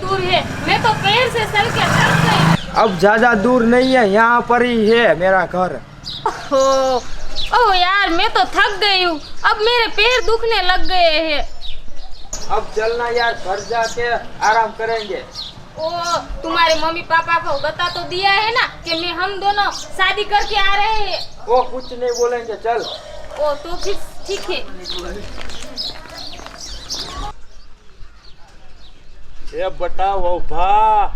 दूर है, मैं तो पैर से चल के थक गई। अब ज्यादा दूर नहीं है, यहाँ पर ही है मेरा घर। ओह यार, मैं तो थक गई हूँ, अब मेरे पैर दुखने लग गए हैं। अब चलना यार, घर जाके आराम करेंगे। ओ, तुम्हारे मम्मी पापा को बता तो दिया है ना कि मैं हम दोनों शादी करके आ रहे हैं। वो कुछ नहीं बोलेंगे, चल। ओ तो फिर ठीक है। એ બટા વોભા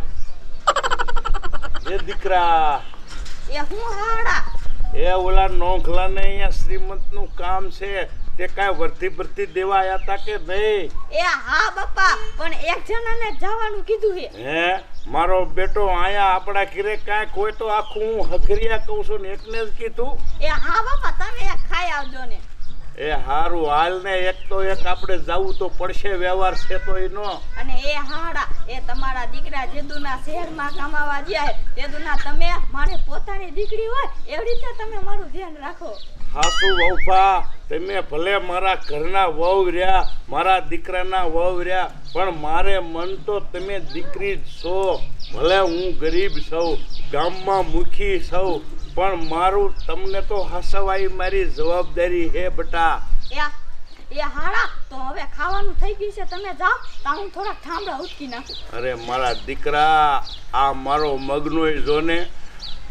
એ દીકરા એ હું હાડા એ ઓલા નોખલાને અહીંયા શ્રીમંતનું કામ છે તે કાંઈ વર્તી ભરતી દેવા આયા તા કે નહીં? એ હા બાપા, પણ એક જણાને જવાનું કીધું છે. હે મારો બેટો અહીંયા આપણા ઘરે કાંઈ કોઈ તો આખું હું હઘરિયા કહું છું ને એકને જ કીધું? એ હા બાપા, તમે એક ખાઈ આવજો ને. એ હારું હાલ ને, એક તો એક આપણે જાવું તો પડશે, વ્યવહાર છે તો એનો. અને એ હાડા, એ તમારા દીકરા જેદુના શહેરમાં કમાવા ગયા છે, તેદુના તમે મારે પોતાની દીકરી હોય એવી રીતે તમે મારું ધ્યાન રાખો. હાસુ વહુભા, તમે ભલે મારા ઘરના વહુ રહ્યા, મારા દીકરાના વહુ રહ્યા, પણ મારે મન તો તમે દીકરી જ છો. ભલે હું ગરીબ છું, ગામમાં મુખી છું, પણ મારું તમને તો હસવાઈ મારી જવાબદારી હે બટા. એ હાડા, તો હવે ખાવાનું થઈ ગયું છે, તમે જાઓ તો હું થોડા ઠામડા ઉચકી નાખું. અરે મારા દીકરા, આ મારો મગનોય જોને,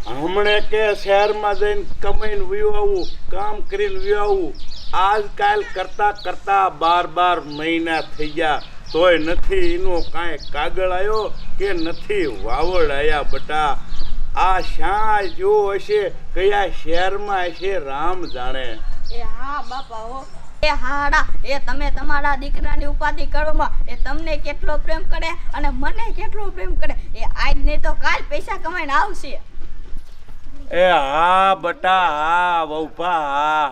હમણે કે શહેરમાં જઈને કમાઈને વયું આવું, કામ કરીને વયું આવું, આજકાલ કરતા કરતા 12 મહિના થઈ ગયા તોય નથી એનો કાંઈ કાગળ આવ્યો કે નથી વાવડ આવ્યા બટા. આ શા જો હશે, કયા શહેરમાં હશે, રામ જાણે. એ હા બાપા હો. એ હાડા, એ તમે તમારા દીકરાની ઉપાધિ કરવામાં એ તમને કેટલો પ્રેમ કરે અને મને કેટલો પ્રેમ કરે. એ આજ નહીં તો કાલ પૈસા કમાઈને આવશે. એ હા બટા, હા વહુભા, હા.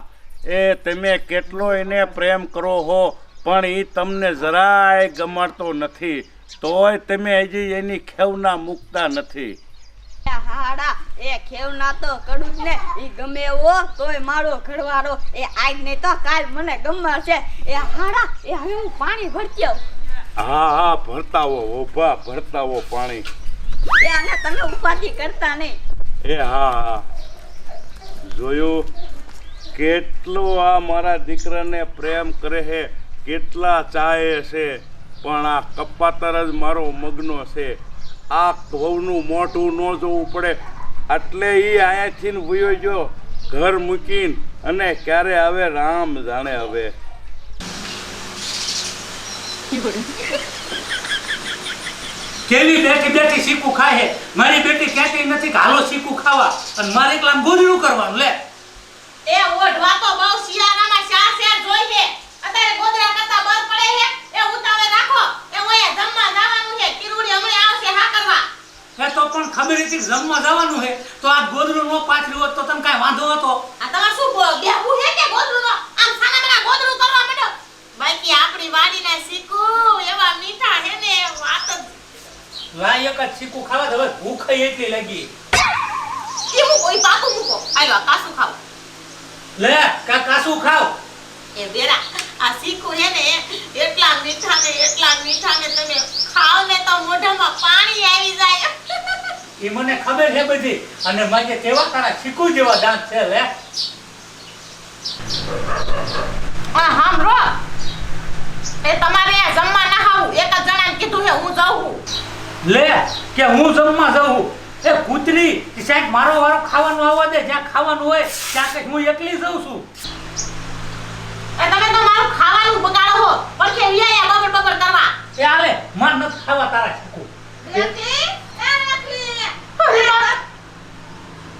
એ તમે કેટલો એને પ્રેમ કરો હો, પણ એ તમને જરાય ગમાડતો નથી, તોય તમે હજી એની ખેવના મૂકતા નથી. હાડા, એ ખેવના તો કડું જ ને, એ ગમે એવો તોય મારો ઘરવાળો એ આજ નહીં તો કાલ મને ગમાડશે. એ હાડા, એ હવે હું પાણી ભરતી આવું. હા હા, ભરતા હો વહુભા, ભરતા હો પાણી. એ આને તમે ઉપાધિ કરતા નહીં. એ હા હા, જોયું કેટલો આ મારા દીકરાને પ્રેમ કરે છે, કેટલા ચાહે છે, પણ આ કપાતર જ મારો મગનો છે. આ ઘઉંનું મોઢું ન જોવું પડે એટલે એ અહીંયાથી વયો ગયો ઘર મૂકીને, અને ક્યારે આવે રામ જાણે. હવે કેવી બેઠી બેઠી શીખું ખાય છે મારી બેટી, કહેતી નથી કે હાલો શીખું ખાવા, અને મારે એકલા ગોદડું કરવાનું. લે એ ઓઢવા તો બહુ શિયાળામાં શા શેર જોઈ છે, અત્યારે ગોદરા કરતા બર પડે છે. એ ઉતાવે રાખો, એ ઓય જમવા જવાનું છે, કિરુડી હમણે આવશે હા કરવા. એ તો પણ ખબર હતી જમવા જવાનું છે, તો આ ગોદડું નો પાથર્યું હોત તો તમે કાંઈ વાંધો હતો? આ તમાર શું બેહવું છે કે ગોદરું નો આમ સાના બના ગોદરું કરવા માંડો? બાકી આપણી વાડીના શીકુ એવા મીઠા છે ને, વાત જ. લાય એક જ શીખું ખાવા, હવે ભૂખ એટલી લાગી. કેવું કોઈ પાકું મૂકો, આલો કાસુ ખાવ. લે કાસુ ખાવ. એ બેરા, આ શીકુ છે ને એટલા મીઠા ને તમે ખાવ ને તો મોઢામાં પાણી આવી જાય. એ મને ખબર છે બધી, અને માગે કેવા તારા શીખું જેવા દાંત છે. લે આ હામરો, એ તમારે આ જમવા ના ખાવું, એક જ જણાને કીધું છે હું જાઉં છું. લે કે હું જમવા જાઉં? એ કૂતરી, સાહેબ મારો વારો ખાવાનું આવવા દે, જ્યાં ખાવાનું હોય ત્યાં કઈ હું એકલી જાઉં છું. એ તમે તો મારું ખાવાનું બગાડો છો, પછી વિયા બબર કરવા. એ આલે માર નથી ખાવા તારા શીખું. લેતી એ રાખલી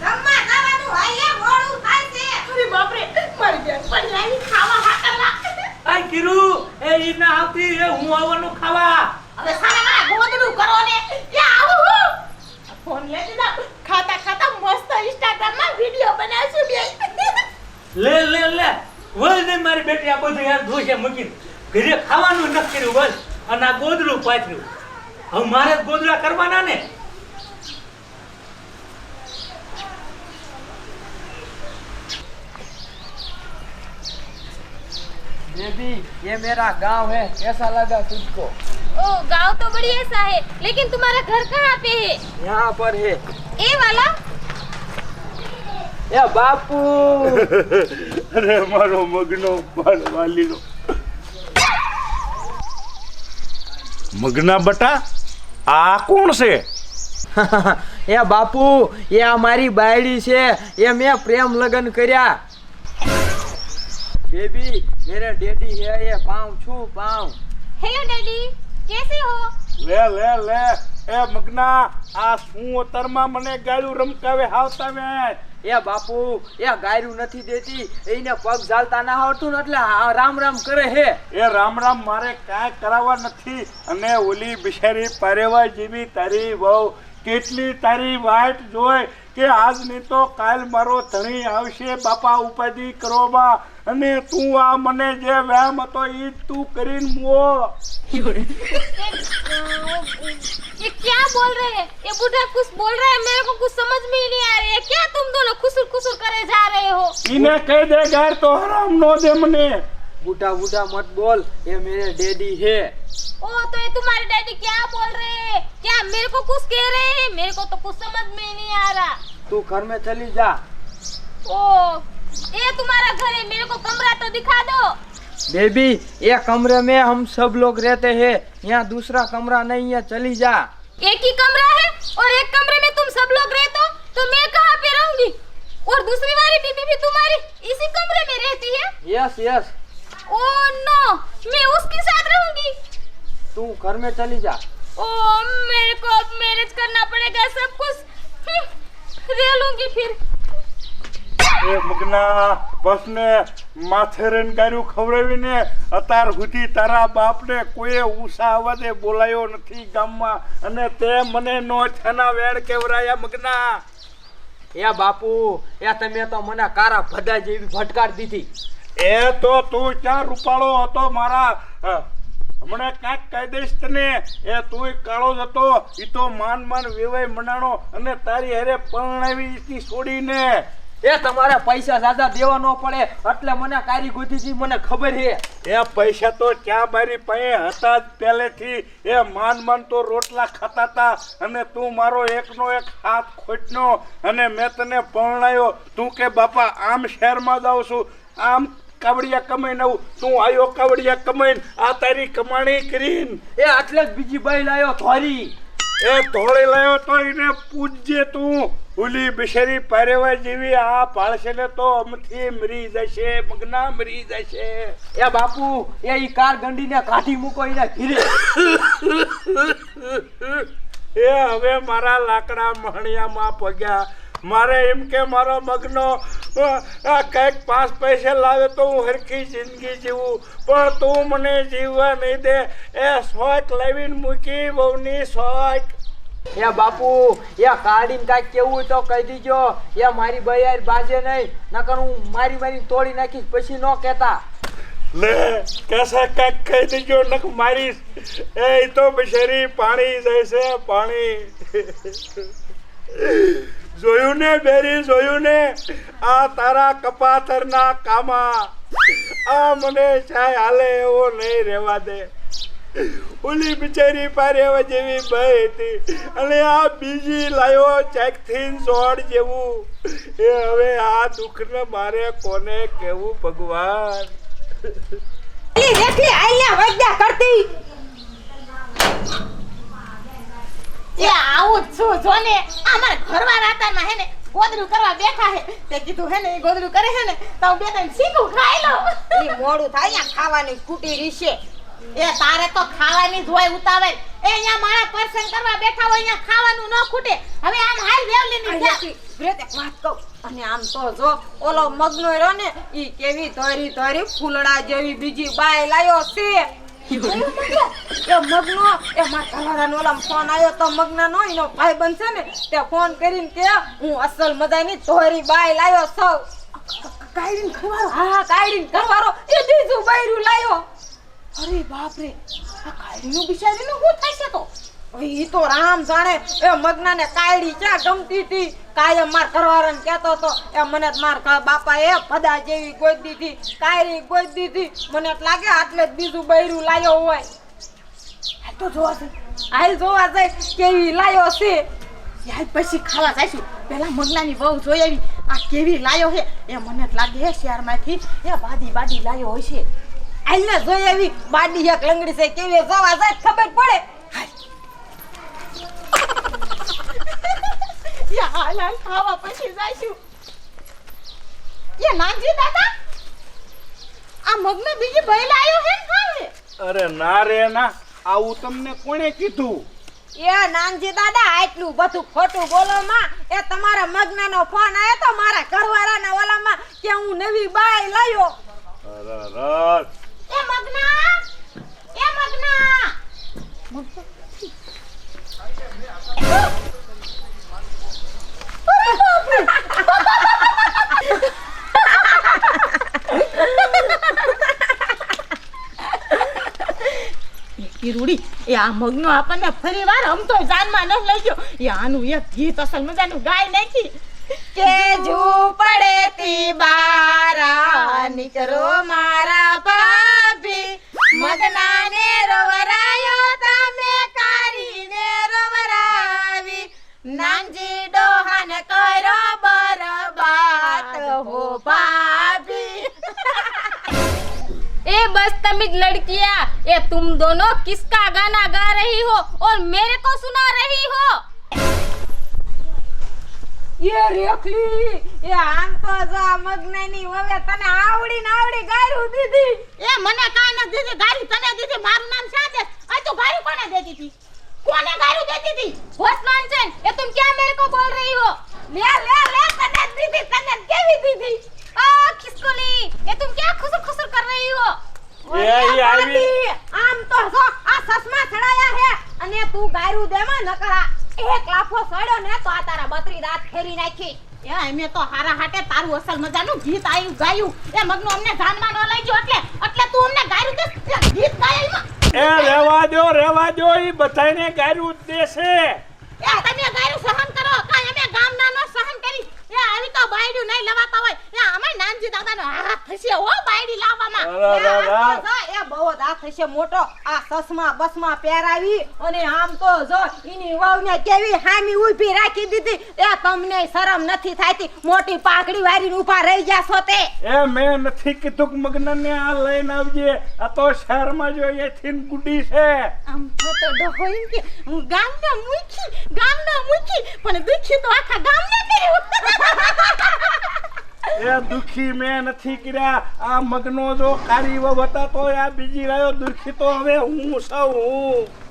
જમવા જવાનું હોય એ મોડું થાય છે. અરે બાપ રે, મારી બેન પણ આવી ખાવા હાકરલા. આ કિરુ, એ ઈ ના આવતી, એ હું આવવાનું ખાવા. હવે સારા મારા ગોદડું કરો ને, એ આવું હું ફોન લેતી ના ખાતા ખાતા મસ્ત ઇન્સ્ટાગ્રામ માં વિડિયો બનાવશું બે. લે વલ ને મારી બેટી આ બધું યાર ધોશે મૂકીને ઘરે ખાવાનું ન કર્યું બસ, અને આ ગોદડું પાથર્યું. હવે મારે જ ગોદડા કરવાના ને. बेबी, ये मेरा गांव है, कैसा लगा तुझको? ओ गांव तो बड़ी ऐसा है, लेकिन तुम्हारा घर कहाँ पे है? यहाँ पर है। ए वाला? ए बापू અરે મારો મગનો વાલીનો મગના બટા આ કોણ છે? એ બાપુ એ અમારી બાયડી છે, એ મેં પ્રેમ લગ્ન કર્યા। બેબી મેરે ડેડી है, ये पाँव छू पाँव। हेलो डैडी, कैसे हो? લે લે લે એ મગના આ શું અતરમાં મને ગાળું રમકાવે હાવતાવે? એ બાપુ એ ગાયરું નથી દેતી, એને પગ ઝાલતા ના આવડતું ને એટલે રામ રામ કરે હે। એ રામ રામ મારે કાંઈ કરાવવા નથી, અને ઓલી બિચારી પારેવા જેવી તારી વહુ કેટલી તારી વાટ જોઈ કે આજ નહીં તો કાલ મારો ધણી આવશે બાપા ઉપાધિ કરોમાં, અને તું આ મને જે વહેમ હતો એ તું કરીને મો। ये क्या बोल रहे हैं? ये बूढ़ा कुछ बोल रहा है, मेरे को कुछ समझ में ही नहीं आ रही है। क्या तुम दोनों खुसुर खुसुर करे जा रहे हो? એને કહી દે ગાર તો હરામ નો દે મને। बूढ़ा बूढ़ा मत बोल, ये मेरे डैडी है। ओ तो ये तुम्हारे डैडी क्या बोल रहे हैं? क्या मेरे को कुछ कह रहे हैं? मेरे को तो कुछ समझ में ही नहीं आ रहा। तू घर में चली जा। ओ ये तुम्हारा घर है, मेरे को कमरा तो दिखा दो। बेबी ये कमरे में हम सब लोग रहते हैं, यहाँ दूसरा कमरा नहीं है, चली जा। एक ही कमरा है और एक कमरे में तुम सब लोग रहते हो, तो मैं कहाँ पे रहूंगी? और दूसरी वाली बीबी भी तुम्हारी इसी कमरे में रहती है? Yes yes. ओ नो, मैं उसके साथ रहूंगी। तू घर में चली जा। ओ मेरे को अब मैरिज करना पड़ेगा सब कुछ, रह लूंगी फिर। એ મગના બસને માથે રન ગાર્યું ખવડાવીને અત્યાર સુધી તારા બાપને કોઈ ઊંચા અવાજે બોલાયો નથી ગામમાં, અને તે મને નો છાના વેણ કેવરાયા મગના। એ બાપુ એ તમે તો મને કારા ભડા જેવી ભટકાર દીધી। એ તો તું ક્યાં રૂપાળો હતો મારા, હમણાં કાંઈક કહી દઈશ તને। એ તું કાળો જ હતો, એ તો માન માન વેવાય મનાણો અને તારી હારે પરણાવી ઈ છોડીને। એ તમારે પૈસા જ્યાદા દેવા ન પડે એટલે મને કારી ગોતીજી મને ખબર છે। એ પૈસા તો ક્યાં મારી પાસે હતા જ પહેલેથી। એ માન માન તો રોટલા ખાતા હતા, અને તું મારો એકનો એક હાથ ખોટનો, અને મેં તને પરણાયો। તું કે બાપા આમ શહેરમાં જાઉં છું, આમ કાવડિયા કમાઈને આવું, તું આવ્યો કાવડિયા કમાઈને આ તારી કમાણી કરીને। એ એટલે જ બીજી બાઈ લાયો ધોરી। એ ધોળી લાયો તો એને પૂજજે તું। ઓલી બિચારી પારેવા જેવી આ પાળશે ને તો અમથી મરી જશે મગના, મરી જશે। એ બાપુ એ ઈ કાર ગંડીને કાઢી મૂકો એના ઘીરે। એ હવે મારા લાકડા મહણિયામાં પગ્યા। મારે એમ કે મારો મગનો કંઈક 5 પૈસા લાવે તો હું હરખી જિંદગી જીવું, પણ તું મને જીવવા નહીં દે। એ શોખ લાવીને મૂકી બહુની શોખ। એ બાપુ એ કાઢીને કાંઈક કેવું તો કહી દીજો, એ મારી બૈયાર બાજે નહીં, નકર હું મારી મારી તોડી નાખીશ પછી ન કહેતા। લે કેસા કાંઈક કહી દેજો નક મારીશ। એ તો બિચારી પાણી જાય છે પાણી। જોયું ને બેરી, જોયું ને આ તારા કપાતરના કામા, આ મને ચાય હાલે એવો નહીં રહેવા દે। ઓલી બિચારી પારેવા જેવી ભાઈ હતી, અને આ બીજી લાયો ચેકથી જોડ જેવું। એ હવે આ દુઃખને મારે કોને કહેવું ભગવાન? રેખલી આલ્યા વૈદ્યા કરતી ये आउट छू जोने हमारे घरवाला आता ना है ने गोदरू करवा बैठा है, ते कीधु है ने गोदरू करे है ने तो બે ત્રણ સીકું ખાઈ લો। ઈ મોડું થાય યા ખાવાની ખૂટી રીશે। એ તારે તો ખાવાની જ હોય ઉતાવળ। એ અહીંયા મારા પરસન કરવા બેઠા હોય, અહીંયા ખાવાનું ન ખૂટે। હવે આમ હાલ વેવલીની જા। બ્રેતે વાત કહું, અને આમ તો જો ઓલો મગનો રહ્યો ને ઈ કેવી ધોરી ધોરી ફૂલડા જેવી બીજી બાય લાયો છે। એ મગનો એ મારા ઘરવાળાનો ઓલા ફોન આવ્યો તો મગના નો એનો ભાઈ બનશે ને તે ફોન કરીને કે હું અસલ મજાની ધોરી બાય લાયો સૌ કાઈડીન ઘરવાળો। હા કાઈડીન ઘરવાળો એ બીજું બૈરું લાયો। અરે બાપ રે, આ કાઈડીનું બિચારીનું શું થશે તો? હવે ઈ તો રામ જાણે। એ મગનાને કાઈડી ક્યાં ગમતી હતી, કાયમ માર ઘરવાળાને કહેતો તો એ મને માર બાપા એ ભદા જેવી ગોઈ દીધી, કાયરી ગોઈ દીધી, મને લાગે આટલે જ બીજું બૈરું લાયો હોય। તો જોવા છે હાલ જોવા જાય કેવી લાયો છે. યાર પછી ખાવા જઈશું પેલા મગનાની વહુ જોઈ આવી આ કેવી લાયો છે એ મને જ લાગે છે શહેરમાંથી એ બાડી લાયો હોય છે. હાલને જોઈ આવી બાડી એક લંગડી છે કેવી જોવા જાય ખબર પડે. હાલ ખાવા પછી જઈશું. એ નાનજી દાદા આ મગનો બીજી બૈલ આવ્યો છે ને ખાવે? અરે ના રે ના, આવું તમને કોણે કીધું? એ નાનજી દાદા આટલું બધું ખોટું બોલો માં. એ તમારા મગનાનો ફોન આવ્યો તો મારા ઘરવાળાના ઓલામાં કે હું નવી બાઈ લાયો. અરે એ મગના કિરુડી એ આ મગનો આપણને ફરી વાર આમ તો જાનમાં ન લઈ ગયો. એ આનું એક ગીત અસલ મજાનું ગાય નાખી કે ઝૂંપડેથી બારા નીકળો મારા ભાભી મગનાને રવરાયો તમે કારીને રવરાવી નાનજી ડોહાન કરો બરબાત હો ભાભી. ए बस तमीज लड़कियां, ये तुम दोनों किसका गाना गा रही हो और मेरे को सुना रही हो? ये રેખલી એ આમ તો જા મગનાની વવે તને આવડી ગાયરું દીધી. એ મને કાઈ ન દીધી ગાડી તને દીધી. મારું નામ શાદેશ. આ તો ગાડી કોને દેતી હતી? કોને ગાડી દેતી હતી? होश नॉनसेंस, ये तुम क्या मेरे को बोल रही हो? લે તને દીધી તને કેવી દીધી? किसको ली? ये तुम क्या खुसुर खुसुर कर रही हो? એ આવી આમ તો જો આ સસમા ચડાયા હે અને તું ગાયરું દેમાં ન કરા એક લાફો સડ્યો ને તો આ તારા બત્રી રાત ફેરી નાખી. એ અમે તો હારા હાટે તારું અસલ મજાનું ગીત આયું ગાયું. એ મગનો અમને જાનમાં ન લઈ ગયો એટલે તું અમને ગાયરું દે ગીત ગાયું. એ રેવા દો ઈ બધાયને ગાયરું જ દેશે. એ તમે ગાયરું સહન કરો કાઈ અમે ગામના નો સહન કરી. એ આવી તો બાયડું નહીં લવાતા હોય. એ અમે નાનજી દાદાનો હાથ થશે હો બાયડી લાવવામાં. એ બહુ દાંત થશે મોટો આ સસમા બસમા પહેરાવી અને આમ તો જો ઈની વહુને કેવી હામી ઊભી રાખી દીધી. એ તમને શરમ નથી થાતી? મોટી પાઘડી વારીને ઊભા રહી ગયા છો તે. એ મેં નથી કીધું કે મગનને આ લઈને આવજે. આ તો શહેરમાં જો એથી ગુડી છે. આમ તો ડોહો એમ કે હું ગામના મૂકી પણ દુખી તો આખા ગામને કર્યું. એ દુખી મેં નથી કર્યા. આ મગનો જો કાળી વતા તો આ બીજી રહ્યો દુખી તો હવે હું સૌ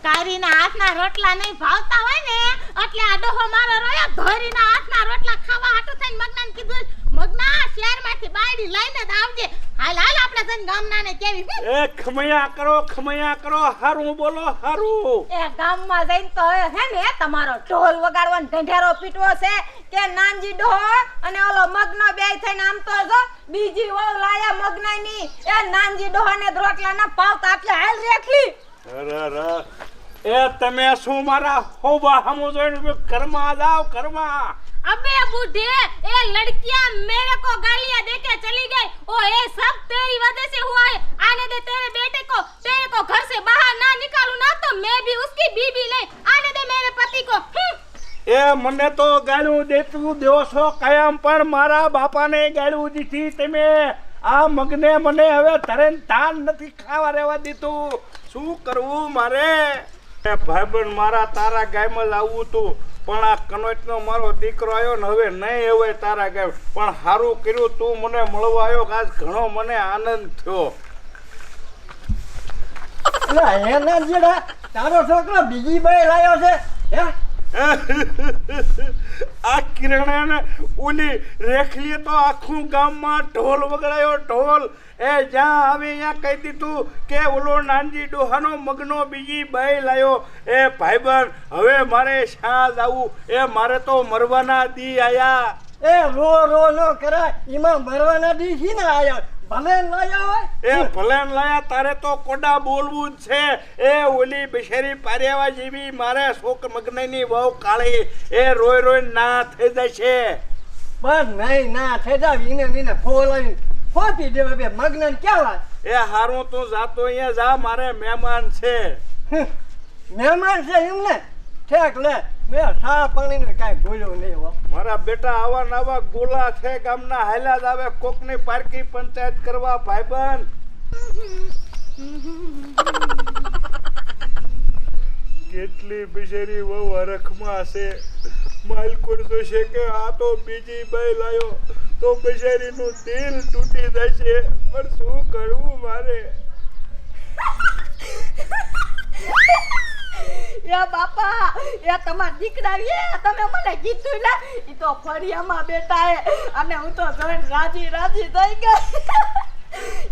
કારીના હાથના રોટલા નહીં ભાવતા હોય ને એટલે આ ડોહો મારો રોયો ધોરીના હાથના રોટલા ખાવા હાટુ થઈને મગનાને કીધું મગના શહેરમાંથી બાયડી લઈને જ આવજે. હાલ આપણે જઈને ગામનાને કેવી. એ ખમૈયા કરો હારું બોલો હારું. એ ગામમાં જઈને તો હે ને તમારો ઢોલ વગાડવાનો ઢંઢેરો પીટવો છે કે નાનજી ડોહો અને ઓલો મગનો બેય થઈને આમ તો જો બીજી વહુ લાયા મગનાની. એ નાનજી ડોહાને રોટલા ના પાવતા એટલે હાલ રેખલી. અરે એ તમે શું મારા હોબા હમો જોઈને ઘરમાં જાઓ ઘરમાં. अबे बूढ़े, ये लड़कियां मेरे को गालियां देके चली गई और ये सब तेरी वजह से हुआ है. आने दे तेरे बेटे को, तेरे को घर से बाहर ना निकालूं ना तो मैं भी उसकी बीवी नहीं. आने दे मेरे पति को. એ મને તો ગાળું દેતું દેવો છો કાયમ પણ મારા બાપાને ગાળું દીધી તમે. આ મગને મને હવે ધરેન ધાન નથી ખાવા રહેવા દીધું. શું કરવું મારે? ભાઈબંધ મારા તારા ગાયમાં જ આવવું તું પણ આ કનોટનો મારો દીકરો આવ્યો ને હવે નહીં હવે તારા ગાય. પણ સારું કર્યું તું મને મળવા આવ્યો. આજ ઘણો મને આનંદ થયો. એના જેડા તારો છોકરો બીજી બાઈ લાયો છે હે? આ કિરણાને ઓલી રેખલીએ તો આખું ગામમાં ઢોલ વગડાયો ઢોલ. એ જ્યાં આવે ત્યાં કહી દીધું કે ઓલો નાનજી ડોહાનો મગનો બીજી બાઈ લાયો. એ ભાઈબંધ હવે મારે શા જાવું? એ મારે તો મરવાના દી આયા. એ રો ન કરાય એમાં મરવાના દી છે ને આયા ભલે લાયા હોય. એ ભલે લાયા તારે તો કોડા બોલવું જ છે. એ ઓલી બિચારી પારેવા જેવી મારે શોક મગનની બહુ કાળી એ રોય ના થઈ જાય છે. બસ નહીં ના થઈ જાવ એને ફોલાવી ફોપી દેવા બે મગન ક્યાં લાય. એ હારું તું જાતો અહીંયા જા મારે મહેમાન છે. મહેમાન છે એમને ઠેક લે મેં સા પાણીને કાંઈ ભૂલ્યું નહીં હો. મારા બેટા આવા નવા ગોલા છે ગામના હાલ્યા જ આવે કોકની પારકી પંચાયત કરવા ભાઈબંધ. કેટલી બિચારી વહુ હરખમાં છે માલકુર જોશે કે આ તો બીજી બાઈ લાયો તો બિચારીનું દિલ તૂટી જશે પણ શું કરવું મારે. એ બાપા એ તમારા દીકરા તમે મને કીધું ને ઈ તો ફળિયામાં બેઠા હે અને હું તો જોઈને રાજી રાજી થઈ ગઈ.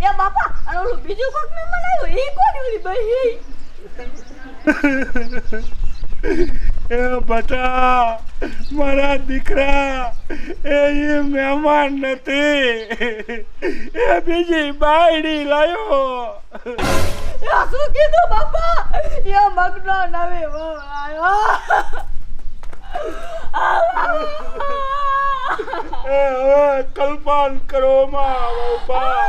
એ બાપા અને ઓલું બીજું કોક ને બનાવ્યું ઈ કોણ ઓલી બહી? એ બટા મારા દીકરા એ મહેમાન નથી એ બીજી બાયડી લાયો. એ શું કીધું બાપા? એ મગનો નવી વહુ એ હવે કલ્પન કરો માં બાપા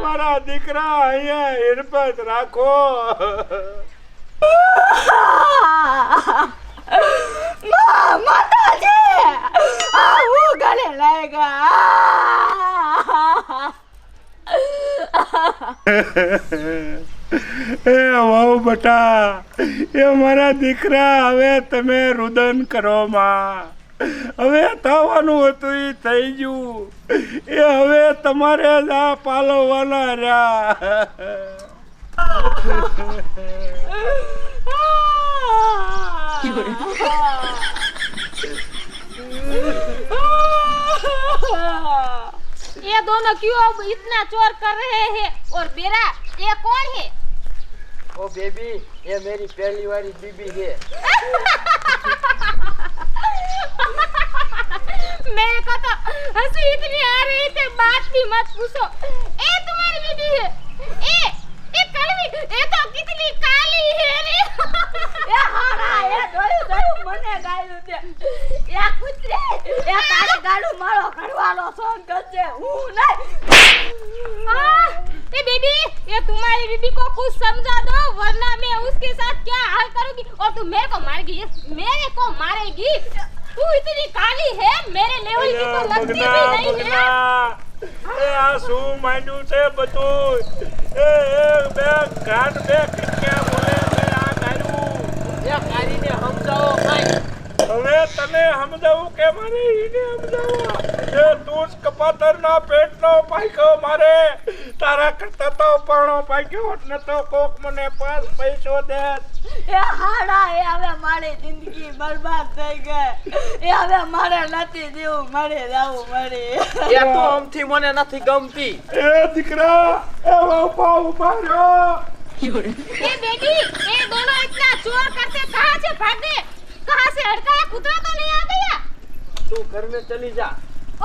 મારા દીકરા અહીંયા હિરપત રાખો. માતાજી હું ગળે લઈ ગયા. એ વાવ બટા એ મારા દીકરા હવે તમે રુદન કરો માં. હવે થવાનું હતું એ થઈ ગયું એ હવે તમારે જ આ પાલવવાના રહ્યા. ये दोनों क्यों अब इतना चोर कर रहे हैं? और बेरा ये कौन है? ओ बेबी ये मेरी पहली वाली बीबी है. मेरे को तो हंसी इतनी आ रही थी बात भी मत पूछो. ए तुम्हारी बीबी है? ए कलवी ये तो कितनी काली है रे. એ હારા એ જોયું મને ગાયલું તે એ કૂતરે એ તારે ગાડું મારો ઘરવાળો સોન કરજે હું નહીં. ए बेबी ये तुम्हारी बीबी को कुछ समझा दो वरना मैं उसके साथ क्या हाल करूंगी और तू मेरे को मारेगी. मेरे को मारेगी? तू इतनी काली है मेरे लेवल की तो लगती भी नहीं है. એ આ શું માંડ્યું છે બધું? એ બે ઘાટ બે ક્યાં બોલે છે આ ગાયું? એ કારીને સમજાવો ભાઈ. હવે તને સમજાવું કે મારે ઈને સમજાવવા? એ તું જ કપાતરના પેટનો પાક્યો મારે તારા કરતા તો પણ પાક્યો ન તો કોક મને 5 પૈસો દે. એ હારા એ હવે મારી જિંદગી બરબાદ થઈ ગઈ. એ હવે મારે નથી જીવું મરે જાવું મરે. એ તો આમથી મને નથી ગમતી. એ દીકરા એ બાપા ઉભા રહ્યો. ये बेटी ये दोनों इतना चोर करते कहाँ से भागे? कहाँ से हड़काया कुतरा तो नहीं आ गया? तू घर में चली जा.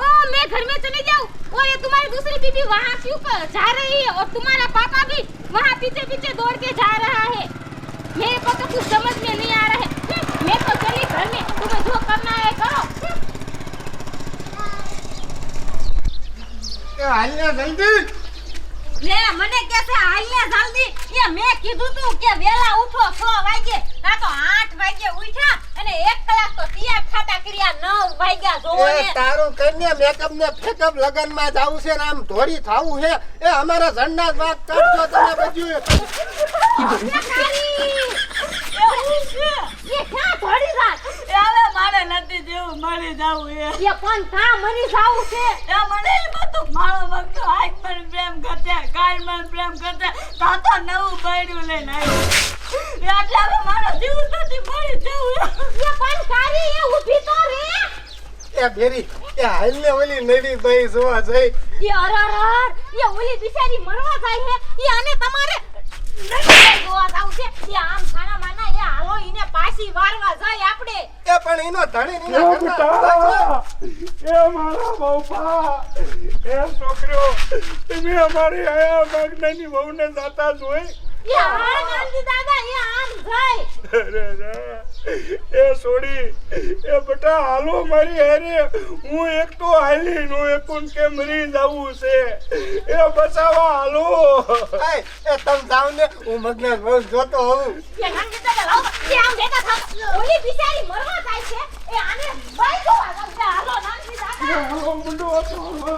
ओ मैं घर में चली जाऊँ और ये तुम्हारी दूसरी बीबी वहाँ क्यों जा रही है और तुम्हारा पापा भी वहाँ पीछे पीछे दौड़ के जा रहा है. मेरे को तो कुछ समझ में नहीं आ रहा है. मैं तो चली घर में तुम्हें जो करना है करो. હાલને જલ્દી. લે મને કે છે હાલને જલ્દી. એ મેં કીધું તું કે વેલા ઉઠો 6 વાગે ના તો 8 વાગે ઉઠ્યા અને 1 કલાક તો તૈયાર ખાતા કર્યા 9 વાગ્યા જોવો એ ને. તારું કરીને મેકઅપ ને ફેકઅપ લગનમાં જાવું છે ને આમ ધોરી થાવું છે એ અમારા ઝંડા જ વાત કરજો તમે બધું. ये क्या थोड़ी रात એ હવે મારે નથી જેવું મરી જાવું એ. ये कौन था मरी जाऊ से એ મને એમ હતું મારો ભક્તો આજ પણ પ્રેમ કરતે કાલ પણ પ્રેમ કરતે તા તો નવું બૈડું લઈને આવ્યો. એટલે હવે મારો જીવ નથી મરી જવું. ये कौन सारी ये उठी तो रे. એ બેરી એ હાલને ઓલી નડી ભાઈ જોવા જઈ. ये अरर ये ओली बिचारी मरवा जाई है. ये आने તમારે નહીં જોવા જાવ છે. ये આમ ખાના માના ये હાલો ઈને પાછી વારવા જાય આપણે. એ પણ એનો ધણી એ નીના બેટા એ મારા બાપા એ છોકરીઓ તમે અમારી આયા મગનાની વહુને જાતા જોઈ એ આ નાનજી દાદા એ આમ જાય. અરે રે, એ છોડી એ બેટા હાલો મારી હારે, હું એક તો હાલી નો એકુન કે મરી જાવું છે, એ બચાવા હાલો. એ તમ જાવ ને, હું મગના બહુ જોતો હોઉં. એ નાનજી દાદા લાવો એ આમ ભેગા થાવ. ઓલી બિચારી મરવા જાય છે એ આને બાઈ જોવા જાવ છે. હાલો નાનજી દાદા. હાલો, મંડો, હાલો.